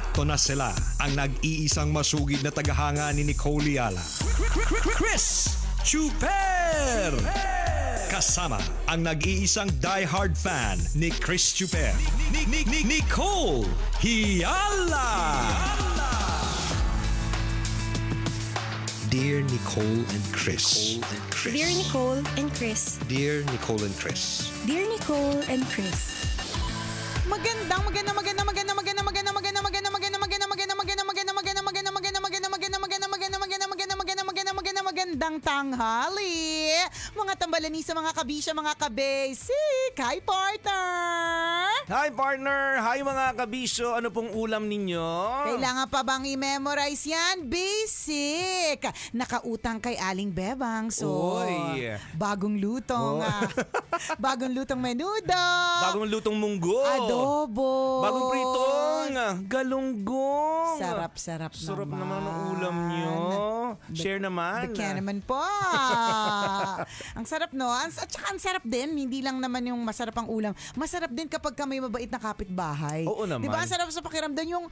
Eto na sila, ang nag-iisang masugid na tagahanga ni Nicole Yala. Chris Chuper! Kasama ang nag-iisang die-hard fan ni Chris Chuper, Nicole Hiala! Dear Nicole and Chris. Dear Nicole and Chris. Dear Nicole and Chris. Dear Nicole and Chris. Magandang tanghali, mga tambalani sa mga kabisya, mga kabasic. Hi, partner! Hi partner! Hi mga kabisyo! Ano pong ulam ninyo? Kailangan pa bang i-memorize yan? Basic! Nakautang kay Aling Bebang. So, Oy. bagong lutong. Bagong lutong menudo. Bagong lutong munggo. Adobo. Bagong pritong. Galunggong. Sarap Sarap naman. naman ang ulam nyo. Share naman. Kaya naman po. Ang sarap, no? At saka ang sarap din. Hindi lang naman yung masarap ang ulam. Masarap din kapag ka may mabait na kapitbahay. Oo naman. Diba? Ang sarap sa pakiramdam. Yung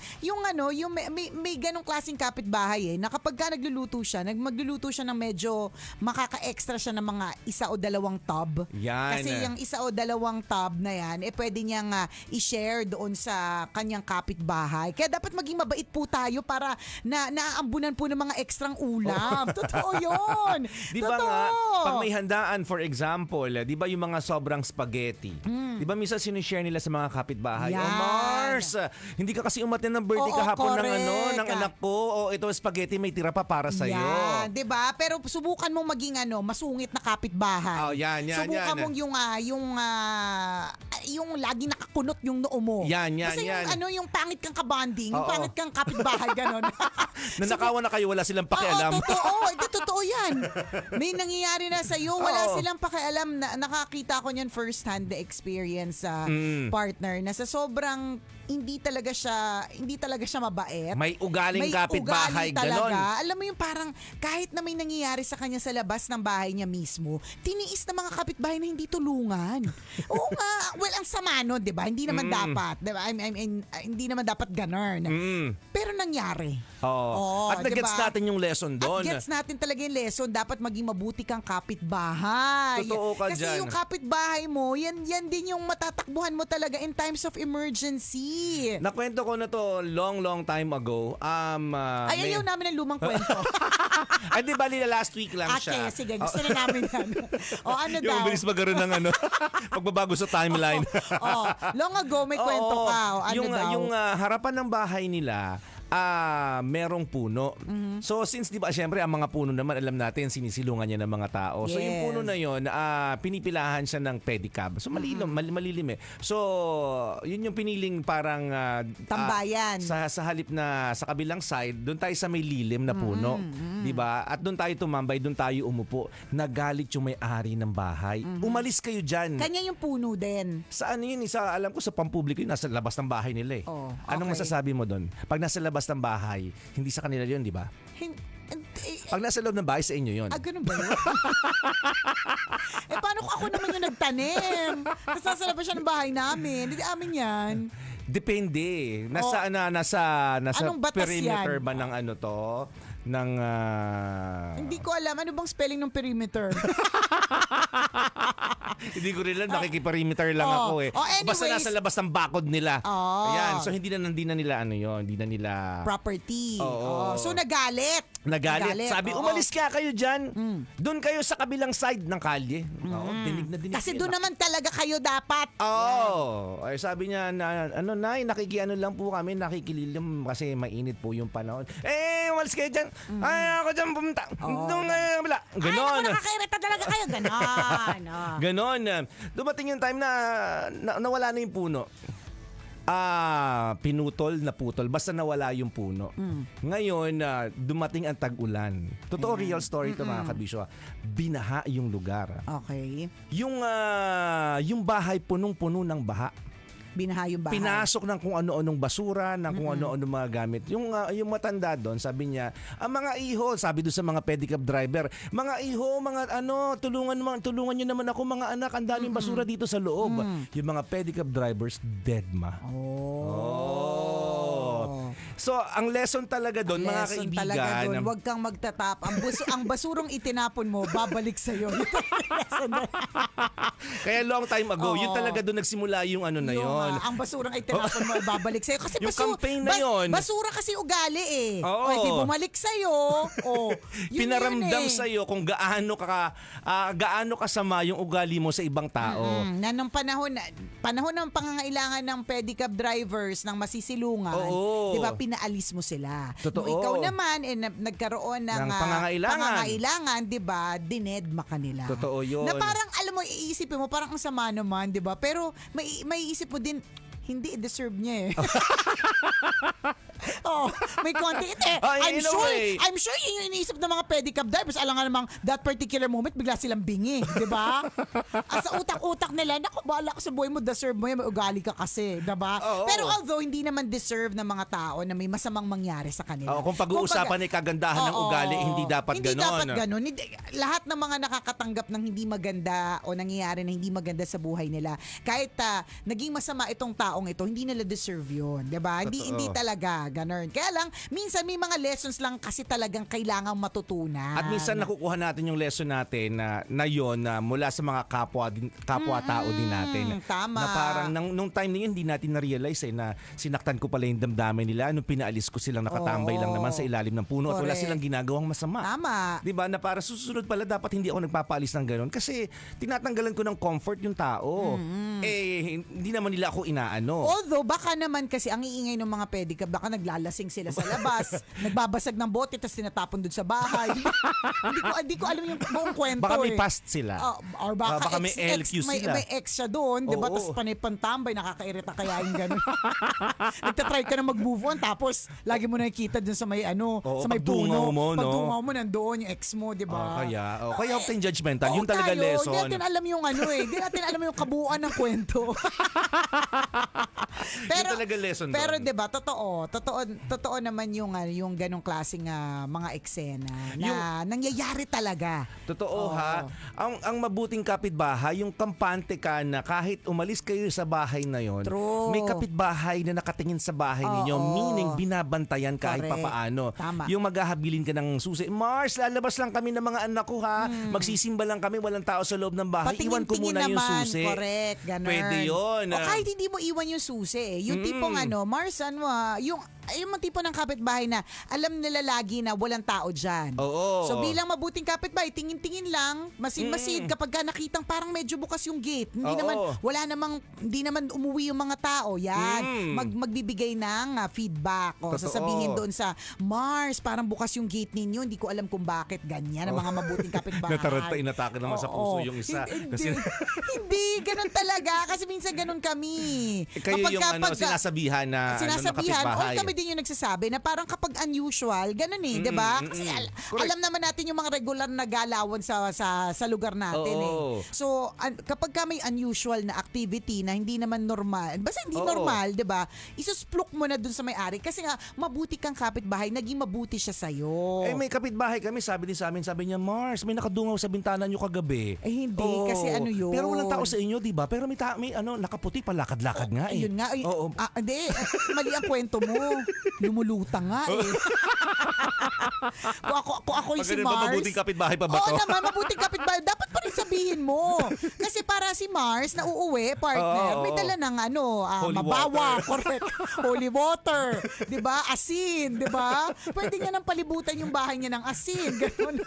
may ganong klaseng kapitbahay na kapag ka magluluto siya ng medyo makaka-extra siya ng mga isa o dalawang tub. Yan. Kasi yung isa o dalawang tub na yan, pwede niyang i-share doon sa kanyang kapitbahay. Kaya dapat maging mabait po tayo para naaambunan po ng mga ekstrang ulam. Totoo yun. Di ba nga, pag may handaan, for example, di ba yung mga sobrang spaghetti? Di ba minsan sinishare nila sa mga kapitbahay? Yan. Oh, Mars, hindi ka kasi umatin ng birthday Oo, kahapon correct. ng anak ko. O ito spaghetti, may tira pa para sa'yo. Yan, 'di ba? Pero subukan mong maging masungit na kapitbahay. Oh, yan. Subukan mong yung lagi nakakunot yung noo mo. Yan. Kasi yung pangit kang kabanding, yung Oo. pangit kang kapitbahay ganon. Nanakawan na kayo, wala silang pakialam. Oo, totoo. Totoo yan. May nangyayari na sa'yo. Wala silang pakialam. Nakakita ko niyan first hand the experience sa partner na sa sobrang hindi talaga siya mabait. May ugaling kapitbahay, ganon. Alam mo yung parang kahit na may nangyayari sa kanya sa labas ng bahay niya mismo, tiniis na mga kapitbahay na hindi tulungan. Oo nga. Well, ang sama nun, di ba? Hindi naman dapat. Di ba? Hindi naman dapat ganon. Pero nangyari. Oo. At nag-gets diba? natin yung lesson doon. At gets natin talaga yung lesson. Dapat maging mabuti kang kapitbahay. Totoo ka Kasi dyan. yung kapitbahay mo, yan din yung matatakbuhan mo talaga in times of emergency. Nakwento ko na to long time ago. Ayaw namin ng lumang kwento. Ay, di ba last week lang siya? Okay, sige. Gusto na namin yan. Ano daw? Yung bilis magkaroon ng pagbabago sa timeline. Long ago may kwento ka. Ano daw? Yung harapan ng bahay nila, merong puno. So since di ba syempre ang mga puno naman alam natin sinisilungan niya ng mga tao. So yung puno na yon, pinipilahan siya ng pedicab. So malilim eh. So yun yung piniling parang tambayan. Sa halip na sa kabilang side, doon tayo sa may lilim na puno, di ba? At doon tayo tumambay, doon tayo umupo. Nagalit yung may-ari ng bahay. Umalis kayo diyan. Kanya yung puno din. Sa ano yun, alam ko sa pampubliko yun, nasa labas ng bahay nila eh. Oh, okay. Anong masasabi mo doon? Pag nasa labas ng bahay, hindi sa kanila yun, di ba? Pag nasa loob ng bahay, sa inyo yun. Ganun ba yun? Paano kung ako naman yung nagtanim? Tapos nasa labas siya ng bahay namin. Hindi amin yan. Depende. Nasa Anong batas perimeter yan? ba ng ano to? Ng Hindi ko alam. Ano bang spelling ng perimeter? Hindi ko rin alam, nakikiperimeter lang ako eh. Anyways, basta nasa labas ng bakod nila. Ayan, so hindi na nila hindi na nila property. Oo. So nagalit. Sabi, umalis kayo dyan. Doon kayo sa kabilang side ng kalye. Dinig na dinig. Kasi yun. doon naman talaga kayo dapat. Ay, sabi niya na nay, nakikiano lang po kami, nakikililim kasi mainit po yung panahon. Umalis kayo dyan. Ay, ako dyan pumunta. Doon kayo kabila. Ganon. Ay, nakakairita talaga kayo. Ganon. Ganon. Dumating yung time na nawala na yung puno. Pinutol. Basta nawala yung puno. Ngayon, dumating ang tag-ulan. Totoo, real story ito mga kabisyo. Binaha yung lugar. Okay. Yung bahay punong-puno ng baha. Binaha yung bahay. Pinasok ng kung ano-anong basura, ng kung ano-anong mga gamit. Yung matanda doon, sabi niya, ang mga iho, sabi doon sa mga pedicab driver, mga iho, tulungan niyo naman ako mga anak, ang daming basura dito sa loob. Yung mga pedicab drivers, dead ma. So, ang lesson talaga doon, mga Lesson kaibigan. talaga doon, huwag kang magtatap. Ang basurong itinapon mo, babalik sa'yo. Kaya long time ago, yun Oo. talaga doon nagsimula yung ano na yun. Ang basurang itinapon mo, babalik sa'yo. Kasi Yung campaign na yun. Basura kasi ugali eh. Oo. O, di bumalik sa'yo. Yun Pinaramdam yun eh. sa'yo kung gaano kasama yung ugali mo sa ibang tao. Na nung panahon ng pangangailangan ng pedicab drivers ng masisilungan, Oo. di ba pinaalis mo sila. Totoo. Nung ikaw naman nagkaroon ng Ng pangangailangan. di ba, dinedma ka nila. Totoo yun. Na parang alam mo, iisipin mo parang ang sama naman, di ba? Pero may isip mo din, hindi deserve niya eh. May konti. I'm sure yun yung iniisip ng mga pedicab drivers. Alam nga namang that particular moment, bigla silang bingi. Di ba? Sa utak-utak nila, naku, bahala ka sa buhay mo, deserve mo yan, may ugali ka kasi. Di ba? Pero although, hindi naman deserve ng mga tao na may masamang mangyari sa kanila. Kung pag-uusapan ay kagandahan ng ugali, hindi dapat Hindi ganon. dapat ganon. Lahat ng mga nakakatanggap ng hindi maganda o nangyayari na hindi maganda sa buhay nila, kahit naging masama itong taong ito, hindi nila deserve yun. Diba? Hindi talaga ganon. Kaya lang, minsan may mga lessons lang kasi talagang kailangang matutunan. At minsan nakukuha natin yung lesson natin na yun mula sa mga kapwa-tao din natin. Tama. Na parang nung time na yun, hindi natin na-realize na sinaktan ko pala yung damdamin nila nung pinaalis ko silang nakatambay lang naman sa ilalim ng puno at wala Correct. silang ginagawang masama. Tama. Diba? Na para susunod pala dapat hindi ako nagpapaalis ng ganon kasi tinatanggalan ko ng comfort yung tao. Hindi naman nila ako inaano. Although, baka naman kasi ang iingay ng mga pedicab, baka naglalasing sila sa labas, nagbabasag ng bote, tapos tinatapon dun sa bahay. hindi ko alam yung buong kwento. Baka may eh. past sila. Or baka may LQ sila. May ex siya doon, di ba? Oo. Tapos panay pantambay, nakakairita kaya yung gano'n. Nagtatry ka na mag-move on, tapos lagi mo nakikita dun sa may sa may pagdungaw puno. mo, no? Pagdungaw mo, nandoon yung ex mo, di ba? Kaya huwag tayong judgmental. Yun talaga tayo, lesson. Hindi natin alam yung hindi natin alam yung kabuuan ng kwento. Yun talaga lesson pero doon. 'di ba, totoo naman yung ganong klaseng mga eksena na nangyayari talaga. Totoo ha. Ang mabuting kapitbahay, yung kampante ka na kahit umalis kayo sa bahay na yon, True. may kapitbahay na nakatingin sa bahay ninyo, meaning binabantayan kahit Correct. papaano. Tama. Yung maghahabilin ka ng susi, Mars, lalabas lang kami ng mga anak ko ha. Magsisimba lang kami, walang tao sa loob ng bahay. Iwan ko Patingin-tingin muna yung naman, susi. correct, ganun. Pwede yun. O kahit hindi mo iwan yung susi eh. Yung tipong Mars, yung mga tipo ng kapitbahay na alam nila lagi na walang tao dyan. Oo. So bilang mabuting kapitbahay, tingin-tingin lang, masid-masid kapag ka nakitang parang medyo bukas yung gate. Hindi naman umuwi yung mga tao. Yan. Magbibigay ng feedback. O, Totoo. sasabihin doon sa Mars, parang bukas yung gate ninyo. Hindi ko alam kung bakit ganyan ang mga mabuting kapitbahay. Nataranta, inatake naman sa puso yung isa. Hindi, ganun talaga. Kasi minsan ganun kami. Kayo yung sinasabihan na kapitbahay. Kami din yung nagsasabi na parang kapag unusual, ganun eh, 'di ba? Kasi alam naman natin yung mga regular na galawan sa lugar natin eh. So, kapag may unusual na activity na hindi naman normal, basta hindi normal, 'di ba? Isusplok mo na dun sa may-ari kasi nga mabuti kang kapitbahay, naging mabuti siya sa iyo. May kapitbahay kami, sabi niya, Mars, may nakadungaw sa bintana niyo kagabi. Hindi, kasi yun. Pero walang tao sa inyo, 'di ba? Pero may nakaputi palakad-lakad nga eh. Ayun nga. Hindi, mali ang kwento mo. Lumulutang nga eh. kung ako yung si Mars. Mabuting kapitbahay pa ba to? Oo naman, mabuting kapitbahay. Dapat pa rin sabihin mo. Kasi para si Mars na uuwi, partner, may dala ng mabawa, correct. Holy water. 'Di ba? Asin, 'di ba? Pwede niya nang palibutan yung bahay niya ng asin. Ganun.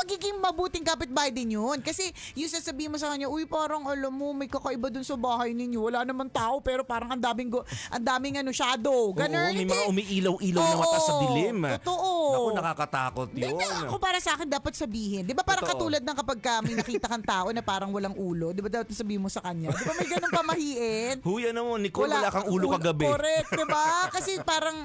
Magiging mabuting kapitbahay din yun. Kasi yung sasabihin mo sa kanya, uy, parang alam mo, may kakaiba dun sa bahay ninyo. Wala naman tao, pero parang ang daming shadow. Ganun. May mga umiilaw-ilaw na mata sa dilim. Totoo. Naku, nakakatakot yun. Ako para sa akin, dapat sabihin. Di ba parang Totoo. katulad ng kapag may nakita kang tao na parang walang ulo, di ba dapat sabihin mo sa kanya? Di ba may ganun pamahiin? Huy, Nicole, wala kang ulo kagabi. Correct, di ba? Kasi parang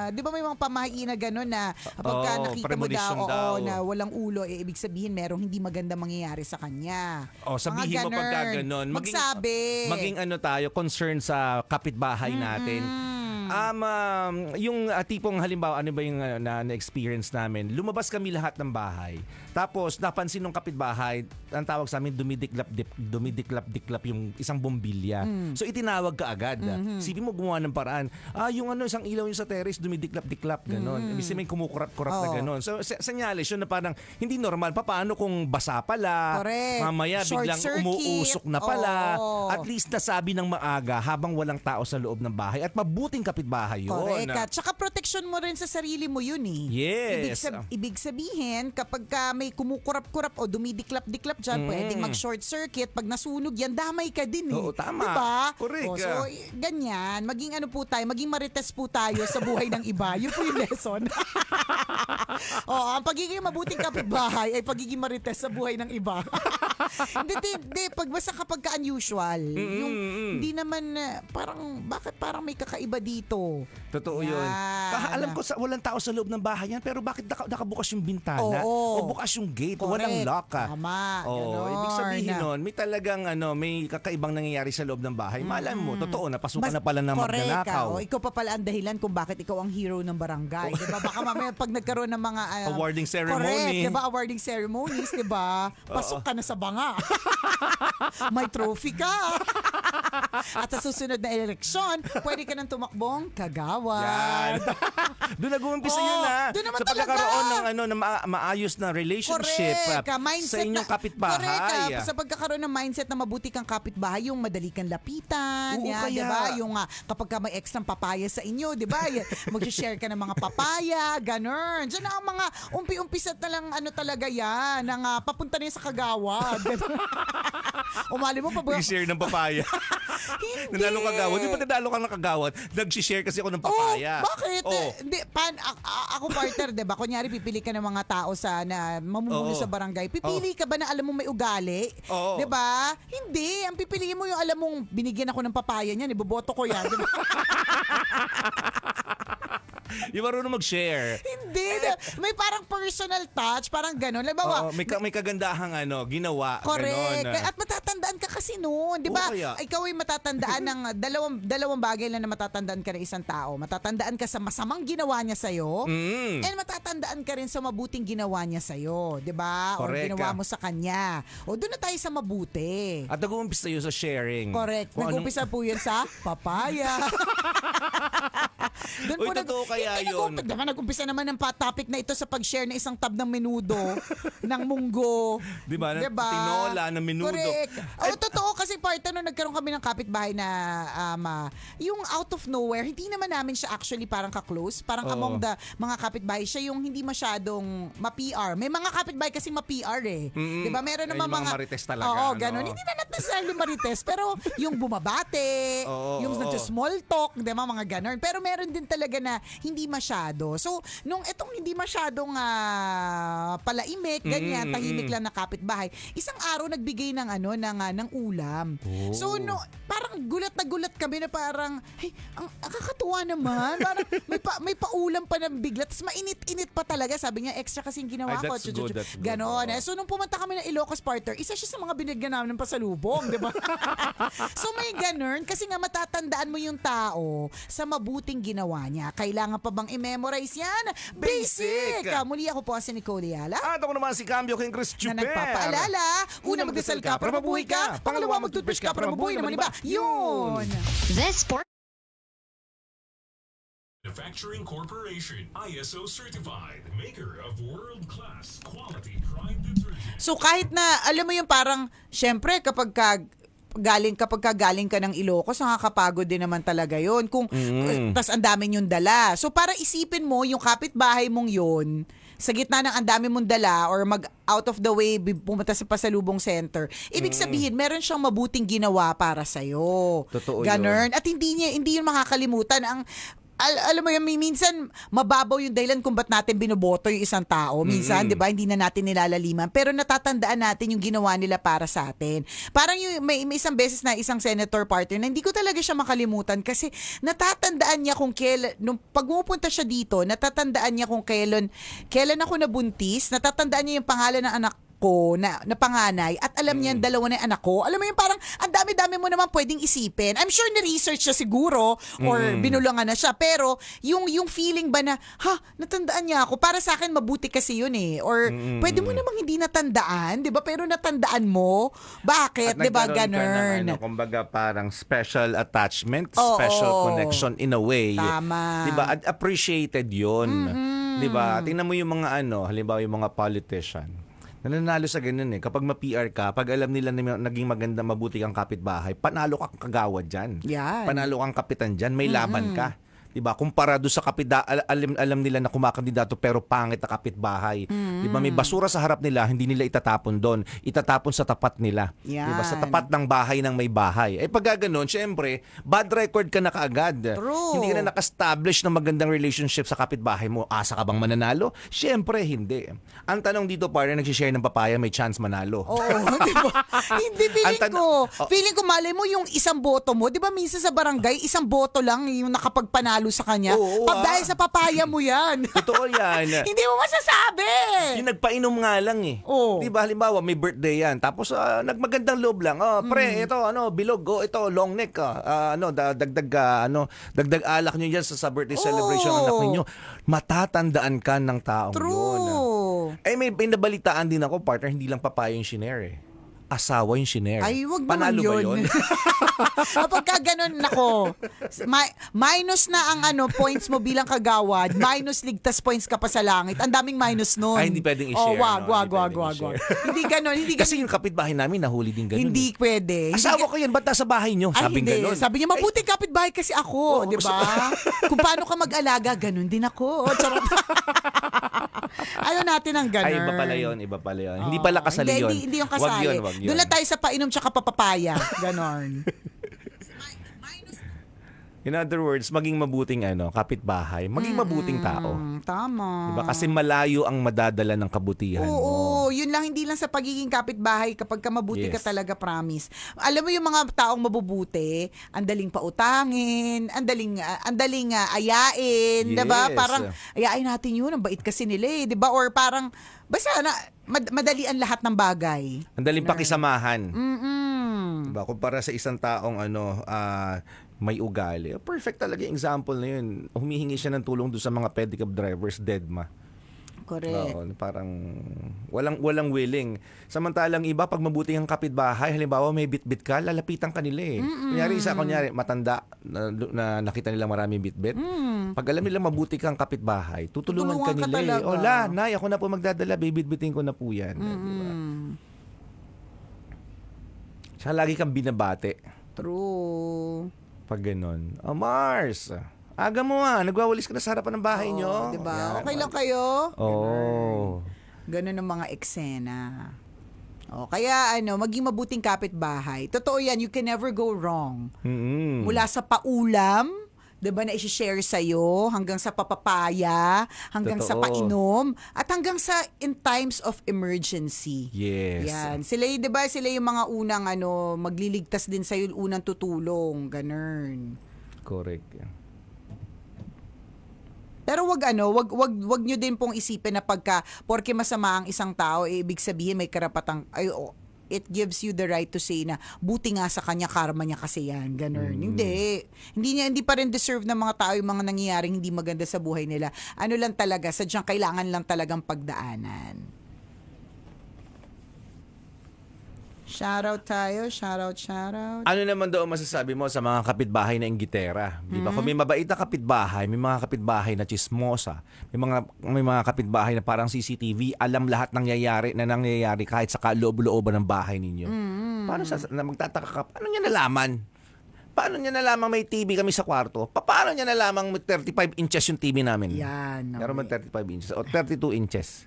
di ba may mga pamahiin na gano'n na kapag nakita mo daw, na walang ulo, ibig sabihin merong hindi maganda mangyayari sa kanya. Sabihin mo pagka gano'n. Magsabi. Maging tayo, concern sa kapitbahay natin. Yung tipong halimbawa, ano ba yung na-experience namin? Lumabas kami lahat ng bahay. Tapos napansin ng kapitbahay, ang tawag sa amin, dumidiklap-diklap yung isang bombilya. So itinawag ka agad. Sipin mo gumawa ng paraan. Yung isang ilaw yung sa terrace, dumidiklap-diklap, gano'n. Ibig sabihin, kumukurap-kurap na gano'n. So senyales yun na parang hindi normal. Paano kung basa pala, Correct. mamaya Short biglang circuit. umuusok na pala. Oo. At least nasabi ng maaga habang walang tao sa loob ng bahay at mabuting kapitbahay yun. Correct. At saka protection mo rin sa sarili mo yun eh. Yes. Ibig sabihin, kapag ka may kumukurap-kurap o dumidiklap-diklap dyan, pwedeng mag-short circuit. Pag nasunog yan, damay ka din eh. Oo, tama. Diba? Correct. So, ganyan. Maging maging marites po tayo sa buhay ng iba. Yun po yung lesson. Ang pagiging mabuting kapitbahay ay pagiging marites sa buhay ng iba. Hindi, basta kapag ka-unusual, yung hindi naman, bakit parang may kakaiba dito? Totoo yun. Alam ko walang tao sa loob ng bahay yan, pero bakit nakabukas yung bintana? Oo. O bukas yung gate? Correct. Walang lock. Tama. Ganon. Ibig sabihin nun, may talagang may kakaibang nangyayari sa loob ng bahay. Malam mo, totoo, napasukan na pala ng magnanakaw. Ikaw pa pala ang dahilan kung bakit ikaw ang hero ng barangay. Diba? Baka mamaya pag nagkaroon ng mga awarding ceremony. Correct, diba? Awarding ceremonies, diba? Pasok ka na sa banga. May trophy ka. At sa susunod na eleksyon, pwede ka nang tumakbong kagawad. Doon nag-uumpisa yun doon naman sa pagkakaroon ng maayos na relationship sa inyong kapitbahay. Correct. Sa pagkakaroon ng mindset na mabuti kang kapitbahay, yung madali kang lapitan. Oo, kaya. Diba? Yung kapag ka may extra papaya sa inyo, diba? Mag-share ka ng mga papaya, ganun. Diyan na ang mga umpi-umpisat na lang talaga yan, ng papunta na yan sa kagawad. Umali mo pa ba? Nag-share ng papaya. Hindi. Nanalo kagawad. Di ba nanalo ka ng kagawad? Nag-share kasi ako ng papaya. Bakit? Hindi, ako partner, diba? Kunyari, pipili ka ng mga tao na mamumuno sa barangay. Pipili ka ba na alam mo may ugali? Oo. Diba? Hindi. Ang pipiliin mo yung alam mong binigyan ako ng papaya niyan, iboboto ko yan. Diba? Yung marunong mag-share. Hindi. May parang personal touch, parang gano'n. Halimbawa, may kagandahang ginawa. correct. Ganon. At matatandaan ka kasi noon, 'di ba? Oo, kaya. Ikaw ay matatandaan ng dalawang bagay lang na matatandaan ka ng isang tao. Matatandaan ka sa masamang ginawa niya sa iyo, and matatandaan ka rin sa mabuting ginawa niya sa iyo, 'di ba? O Correct. ginawa mo sa kanya. O doon na tayo sa mabuti. At nag-uumpisa yun sa sharing. Correct. Kung Nag-umpisa po yun sa papaya. Uy, totoo kaya yun? Diba, nag-umpisa naman ng topic na ito sa pag-share ng isang tab ng menudo, ng munggo. Diba? Tinola ng menudo. Correct. Totoo kasi partner nung nagkaroon kami ng kapitbahay na yung out of nowhere, hindi naman namin siya actually parang ka-close. Parang among the mga kapitbahay, siya yung hindi masyadong ma-PR. May mga kapitbahay kasi ma-PR eh. Diba? Meron naman yung mga marites talaga. Oo, ganun. Hindi na necessarily marites, pero yung bumabate, yung nag-small talk, diba? Mga ganun. Pero meron din talaga na hindi masyado. So, nung itong hindi masyadong palaimik, ganyan, tahimik lang na kapitbahay, isang araw nagbigay ng ng ulam. Oh. So, parang gulat na gulat kami na parang, hey, ang kakatuwa naman. Parang may paulam pa na bigla. Tapos mainit-init pa talaga. Sabi niya, extra kasing ginawa ko. That's good. Ganon. So, nung pumunta kami ng Ilocos Partner, isa siya sa mga binigyan namin ng pasalubong, di ba? So, may ganun. Kasi nga matatandaan mo yung tao sa mabuting ginawa niya. Kailangan pa bang i-memorize yan? Basic! Muli ako po si Nicole Yala. At ako naman si Cambio King Chris Na Chuper. nagpapaalala, una magdasal ka para mabuhay ka, pangalawa mag-toothbrush ka para mabuhay naman iba. Yun! This sport Manufacturing Corporation, ISO certified, maker of world-class quality prime detergent. So kahit na, alam mo yung parang, syempre kapag galing ka ng Ilocos, nakakapagod din naman talaga yon. Tas ang dami yung dala. So para isipin mo yung kapitbahay mong yon, sa gitna ng ang dami mong dala or mag out of the way pumunta sa pasalubong center, ibig sabihin meron siyang mabuting ginawa para sa'yo. Totoo Ganun. At hindi yun makakalimutan. Alam mo yun, minsan mababaw yung dahilan kung ba't natin binoboto yung isang tao. Minsan, di ba, hindi na natin nilalaliman. Pero natatandaan natin yung ginawa nila para sa atin. Parang may isang beses na isang senator partner na hindi ko talaga siya makalimutan kasi natatandaan niya kung kailan, nung pag pumupunta siya dito, natatandaan niya kung kailan ako nabuntis, natatandaan niya yung pangalan ng anak ko na panganay at alam niya ang dalawa na yung anak ko, alam mo yung parang ang dami-dami mo naman pwedeng isipin. I'm sure na-research siya siguro or binulungan na siya. Pero yung feeling ba na, natandaan niya ako. Para sa akin, mabuti kasi yun eh. Or pwede mo namang hindi natandaan, di ba? Pero natandaan mo. Bakit? Di ba? Ganun. Kumbaga parang special attachment, Oo. special connection in a way. Tama. Di ba? Appreciated yun. Di ba? Tingnan mo yung mga halimbawa yung mga politician. Nananalo sa ganun eh. Kapag ma-PR ka, pag alam nila na naging maganda, mabuti kang kapitbahay, panalo kang kagawad dyan. Yan. Panalo kang kapitan dyan, may laban ka. Diba? Kumpara doon sa alam nila na kumakandidato pero pangit na kapitbahay. Diba? May basura sa harap nila, hindi nila itatapon doon. Itatapon sa tapat nila. Yan. Diba? Sa tapat ng bahay ng may bahay. Eh pag gano'n, syempre, bad record ka na kaagad. True. Hindi ka na naka-establish ng magandang relationship sa kapitbahay mo. Asa ka bang mananalo? Syempre, hindi. Ang tanong dito, partner, nagsishare ng papaya, may chance manalo. Oo, di ba? Hindi, feeling ko, malay mo yung isang boto mo, di ba minsan sa barangay, isang boto lang yung nakapagpanalo sa kanya. Oo, Pag dahil sa papaya mo yan. Totoo yan. Hindi mo masasabi. Yung nagpainom nga lang eh. Oo. Di ba, halimbawa, may birthday yan. Tapos, nagmagandang loob lang. Pre, ito, bilog. Ito, long neck. Dagdag alak nyo yan sa birthday celebration ng anak ninyo. Matatandaan ka ng taong yun. True. Eh, may nabalitaan din ako, partner, hindi lang papaya yung shinare eh. Asawa yung shinare. Ay, wag Panalo naman ba yun. yun? Kapag ka ganun, nako, minus na ang points mo bilang kagawad, minus ligtas points ka pa sa langit. Ang daming minus nun. Ay, hindi pwedeng i-share. Wag. Hindi pwedeng i-share. Hindi ganun. Kasi yung kapitbahay namin, nahuli din ganun. Hindi pwede. Asawa ko yan, ba't nasa bahay nyo? Ay, Sabing hindi. ganun. Sabi niya, mabuti kapitbahay kasi ako, di ba? Kung paano ka mag-alaga, ganun din ako. Charot. Ayaw natin ang ganun. Ay, iba pala yun. Hindi pala kasali yun. Hindi yung kasali. Wag yun. Doon lang tayo sa painom tsaka papapaya. Ganon. In other words, maging mabuting kapitbahay, maging mabuting tao. Tama. Diba? Kasi malayo ang madadala ng kabutihan mo. Oo, yun lang, hindi lang sa pagiging kapitbahay kapag ka mabuti ka Yes. talaga, promise. Alam mo yung mga taong mabubuti, ang daling pautangin, ang daling ayain, Yes. 'di ba? Parang ayain natin yun, ang bait kasi nila 'di ba? Or parang basta madali ang lahat ng bagay. Ang daling pakisamahan. Mm. Diba? Kumpara sa isang taong may ugali. Perfect talaga yung example na yun. Humihingi siya ng tulong doon sa mga pedicab drivers, deadma. Correct. Oo, parang walang willing. Samantalang iba, pag mabuti ang kapitbahay, halimbawa may bit-bit ka, lalapitan ka nila eh. Kunyari, matanda na nakita nila maraming bit-bit. Pag alam nila mabuti kang kapitbahay, tutulungan ka nila talaga. eh. Nay, ako na po magdadala, bibit-bitin ko na po yan. Diba? Tsaka lagi kang binabate. True. Pag ganun. Mars! Aga mo nagwawalis ka na sa harapan ng bahay nyo. Diba? Yan. Okay lang kayo? Oo. Ganun ang mga eksena. Kaya maging mabuting kapitbahay. Totoo yan, you can never go wrong. Mula sa paulam, 'di ba, na i-share sa iyo, hanggang sa papapaya, hanggang sa Totoo. painom, at hanggang sa in times of emergency. Yes. Yan. Sila 'di ba, sila yung mga unang magliligtas din sa iyo, unang tutulong, ganun. Correct. Pero wag nyo din pong isipin na porke masama ang isang tao, ibig sabihin may karapatang it gives you the right to say na buti nga sa kanya, karma niya kasi yan, ganun. Hindi pa rin deserve ng mga tao yung mga nangyayaring hindi maganda sa buhay nila. Ano lang talaga, sadyang kailangan lang talagang pagdaanan. Shoutout tayo, shoutout. Ano naman daw masasabi mo sa mga kapitbahay na inggitera? Di ba? Kung may mabait na kapitbahay, may mga kapitbahay na chismosa, may mga kapitbahay na parang CCTV, alam lahat ng nangyayari kahit sa kaloob-looban ng bahay ninyo. Paano magtataka ka? Paano niya nalaman? Paano niya nalaman may TV kami sa kwarto? Paano niya nalaman may 35 inches yung TV namin? Yan. Meron man 35 inches o 32 inches.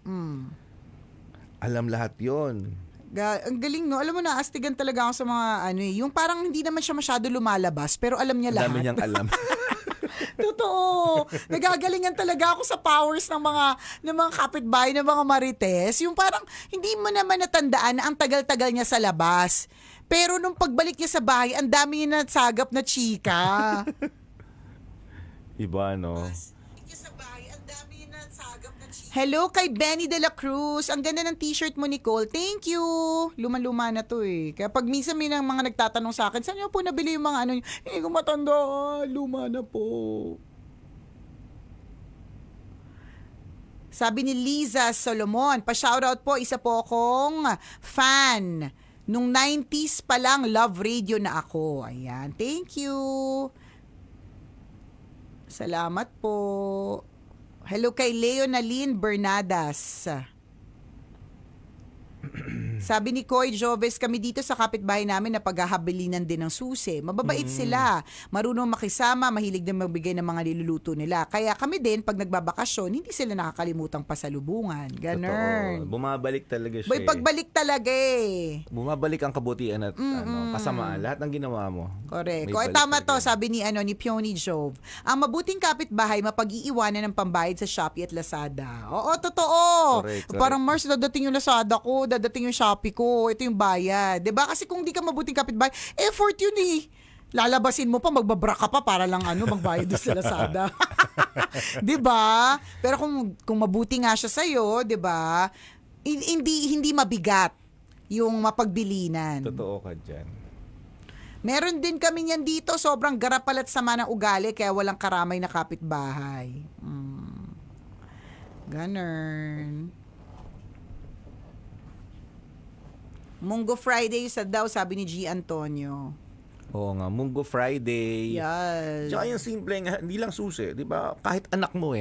Alam lahat yon. Ang galing, no? Alam mo na, astigan talaga ako sa mga yung parang hindi naman siya masyado lumalabas, pero alam niya lahat. Dami niyang alam. Totoo. Nagagalingan talaga ako sa powers ng mga kapitbahay, ng mga marites. Yung parang hindi mo naman natandaan na ang tagal-tagal niya sa labas. Pero nung pagbalik niya sa bahay, ang dami niya nasagap na chika. Iba, no? Sa bahay, ang dami niya nasagap na chika. Hello kay Benny de la Cruz. Ang ganda ng t-shirt mo, Nicole. Thank you. Luma-luma na to eh. Kaya pag minsan may nang mga nagtatanong sa akin, saan niyo po nabili yung mga ano? Hindi ko matanda. Luma na po. Sabi ni Liza Solomon, pa-shoutout po, isa po akong fan. Nung 90s pa lang, love radio na ako. Ayan, thank you. Salamat po. Hello kay Leonaline Bernadas. Sabi ni Coy Joves, kami dito sa kapitbahay namin na paghahabilinan din ng susi. Mababait sila. Marunong makisama, mahilig din magbigay ng mga niluluto nila. Kaya kami din, pag nagbabakasyon, hindi sila nakakalimutang pasalubungan. Ganun. Totoo. Bumabalik talaga siya. Boy, pagbalik talaga eh. Bumabalik ang kabutihan at kasamaan. Lahat ng ginawa mo. Correct. may O, balik tama to, talaga. sabi ni Peony Jove. Ang mabuting kapitbahay, mapag-iiwanan ng pambayad sa Shopee at Lazada. Oo, totoo. Correct. Parang Mars, dadating yung Lazada ko, dadating yung Shopee ko, ito yung bayad. 'Di ba? Kasi kung di ka mabuting kapitbahay, effort yun eh. Lalabasin mo pa, magbabra ka pa para lang magbayad doon sa Lazada. 'Di ba? Pero kung mabuti nga siya sa iyo, 'di ba? Hindi mabigat yung mapagbilinan. Totoo ka dyan. Meron din kami niyan dito, sobrang garapal at sama ng ugali kaya walang karamay na kapitbahay. Ganun. Munggo Friday daw, sabi ni G. Antonio. Oo nga, Munggo Friday. Yes. Tsaka yung simple nga, hindi lang susi, di ba? Kahit anak mo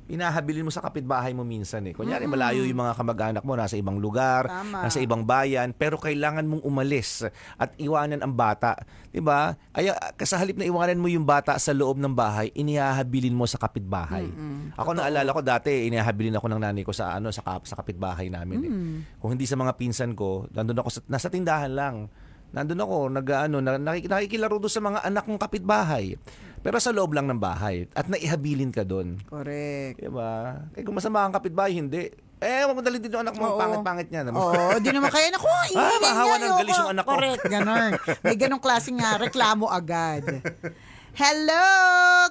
pinahabilin mo sa kapitbahay mo minsan Kunyari, malayo yung mga kamag-anak mo, nasa ibang lugar, Tama. nasa ibang bayan, pero kailangan mong umalis at iwanan ang bata. Di ba? Ay, sa halip na iwanan mo yung bata sa loob ng bahay, inihahabilin mo sa kapitbahay. Ako naalala ko dati, inihahabilin ako ng nanay ko sa kapitbahay namin. Kung hindi sa mga pinsan ko, nandun ako nasa tindahan lang. Nandun ako, nakikilaro doon sa mga anak kong kapitbahay. Pero sa loob lang ng bahay. At naihabilin ka doon. Correct. Diba? Kaya kung masama ang kapitbahay, hindi. Wag mo dalhin din yung anak mo. Oo. Pangit-pangit niya. Oo, di naman kaya naku, ingay mahawa niya, ng galis yung anak ko. Correct, ganun. May ganong klaseng reklamo agad. Hello!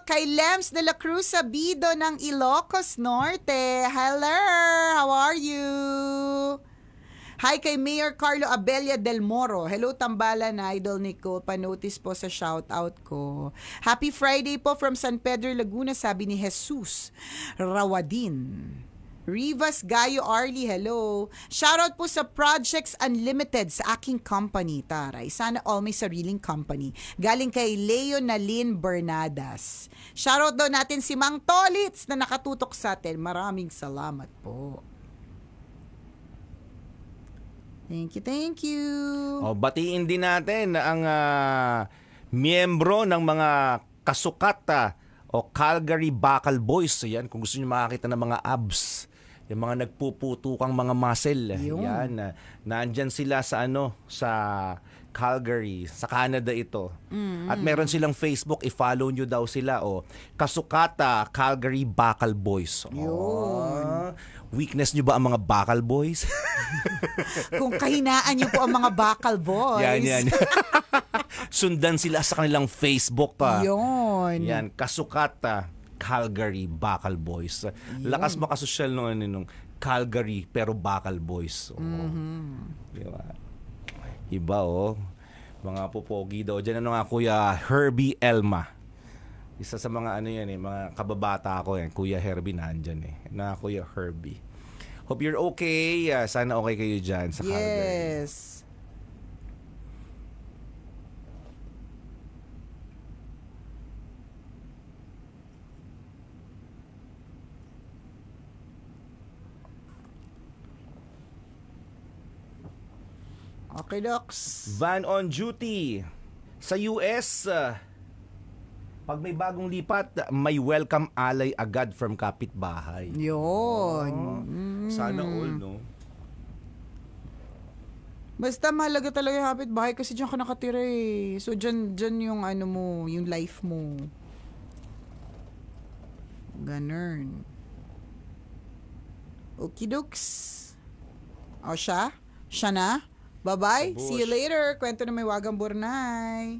Kay Lems de la Cruz Sabido ng Ilocos Norte. Hello! How are you? Hi kay Mayor Carlo Abella del Moro. Hello Tambalan, Idol Nicole. Panotice po sa shoutout ko. Happy Friday po from San Pedro, Laguna, sabi ni Jesus Rawadin. Rivas Gayo Arlie, hello. Shoutout po sa Projects Unlimited sa aking company, Taray. Sana all may sariling company. Galing kay Leonaline Bernadas. Shoutout daw natin si Mang Tolits na nakatutok sa atin. Maraming salamat po. Thank you. Batiin din natin ang miyembro ng mga kasukat o Calgary Bacal Boys. Yan, kung gusto niyo makakita ng mga abs, yung mga nagpuputukang mga muscle. Yun. Yan, naandyan sila sa sa Calgary, sa Canada ito. At meron silang Facebook, i-follow nyo daw sila. Kasukata Calgary Bacal Boys. Yun. Weakness nyo ba ang mga Bacal Boys? Kung kahinaan niyo po ang mga Bacal Boys. Yan. Sundan sila sa kanilang Facebook pa. Yun. Yan, Kasukata Calgary Bacal Boys. Lakas makasosyal nung Calgary pero Bacal Boys. Diba? Iba mga pupogi daw. Diyan nga Kuya Herbie Elma. Isa sa mga mga kababata ko Kuya Herbie nandyan na Kuya Herbie. Hope you're okay. Sana okay kayo dyan sa Calgary. Yes. Okay, Docs. Van on duty. Sa US, pag may bagong lipat, may welcome alay agad from kapitbahay. Yun. Sana all, no? Basta mahalaga talaga yung kapitbahay kasi dyan ka nakatira eh. So dyan yung mo, yung life mo. Ganun. Okey-dokes. O siya? Siya na? Bye-bye. Babush. See you later. Kwento na may wagang burnay.